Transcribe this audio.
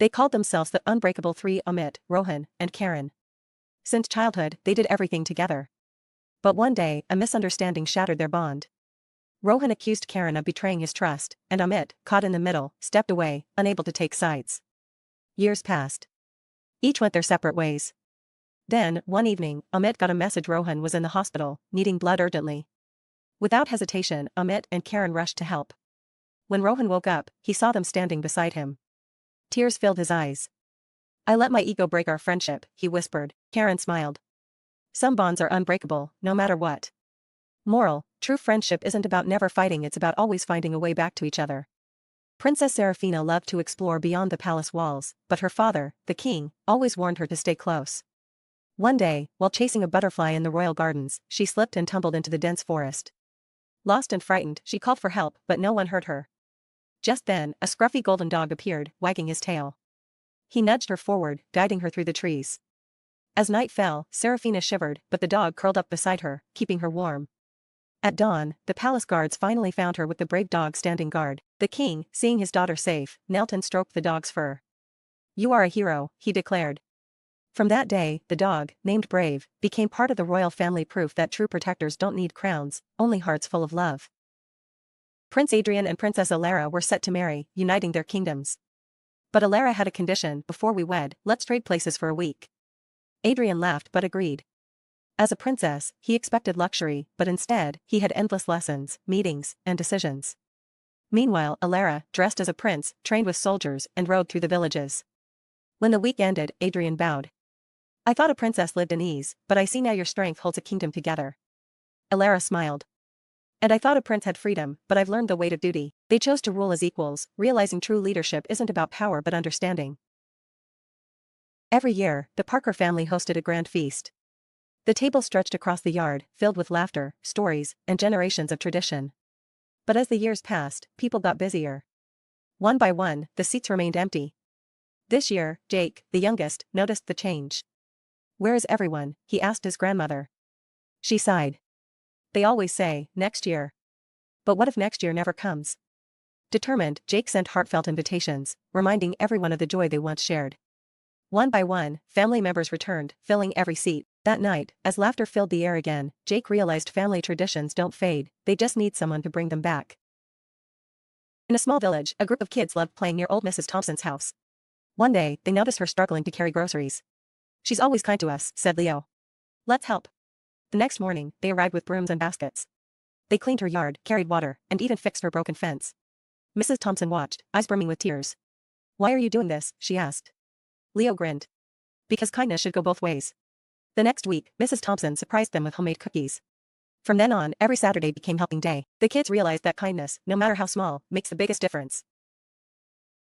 They called themselves the Unbreakable Three: Amit, Rohan, and Karen. Since childhood, they did everything together. But one day, a misunderstanding shattered their bond. Rohan accused Karen of betraying his trust, and Amit, caught in the middle, stepped away, unable to take sides. Years passed. Each went their separate ways. Then, one evening, Amit got a message Rohan was in the hospital, needing blood urgently. Without hesitation, Amit and Karen rushed to help. When Rohan woke up, he saw them standing beside him. Tears filled his eyes. "I let my ego break our friendship," he whispered. Karen smiled. "Some bonds are unbreakable, no matter what." Moral: true friendship isn't about never fighting, it's about always finding a way back to each other. Princess Serafina loved to explore beyond the palace walls, but her father, the king, always warned her to stay close. One day, while chasing a butterfly in the royal gardens, she slipped and tumbled into the dense forest. Lost and frightened, she called for help, but no one heard her. Just then, a scruffy golden dog appeared, wagging his tail. He nudged her forward, guiding her through the trees. As night fell, Serafina shivered, but the dog curled up beside her, keeping her warm. At dawn, the palace guards finally found her with the brave dog standing guard. The king, seeing his daughter safe, knelt and stroked the dog's fur. "You are a hero," he declared. From that day, the dog, named Brave, became part of the royal family, proof that true protectors don't need crowns, only hearts full of love. Prince Adrian and Princess Alara were set to marry, uniting their kingdoms. But Alara had a condition: "Before we wed, let's trade places for a week." Adrian laughed but agreed. As a princess, he expected luxury, but instead, he had endless lessons, meetings, and decisions. Meanwhile, Alara, dressed as a prince, trained with soldiers, and rode through the villages. When the week ended, Adrian bowed. "I thought a princess lived in ease, but I see now your strength holds a kingdom together." Alara smiled. "And I thought a prince had freedom, but I've learned the weight of duty." They chose to rule as equals, realizing true leadership isn't about power but understanding. Every year, the Parker family hosted a grand feast. The table stretched across the yard, filled with laughter, stories, and generations of tradition. But as the years passed, people got busier. One by one, the seats remained empty. This year, Jake, the youngest, noticed the change. "Where is everyone?" he asked his grandmother. She sighed. "They always say, next year." But what if next year never comes? Determined, Jake sent heartfelt invitations, reminding everyone of the joy they once shared. One by one, family members returned, filling every seat. That night, as laughter filled the air again, Jake realized family traditions don't fade, they just need someone to bring them back. In a small village, a group of kids loved playing near old Mrs. Thompson's house. One day, they noticed her struggling to carry groceries. "She's always kind to us," said Leo. "Let's help." The next morning, they arrived with brooms and baskets. They cleaned her yard, carried water, and even fixed her broken fence. Mrs. Thompson watched, eyes brimming with tears. "Why are you doing this?" she asked. Leo grinned. "Because kindness should go both ways." The next week, Mrs. Thompson surprised them with homemade cookies. From then on, every Saturday became helping day. The kids realized that kindness, no matter how small, makes the biggest difference.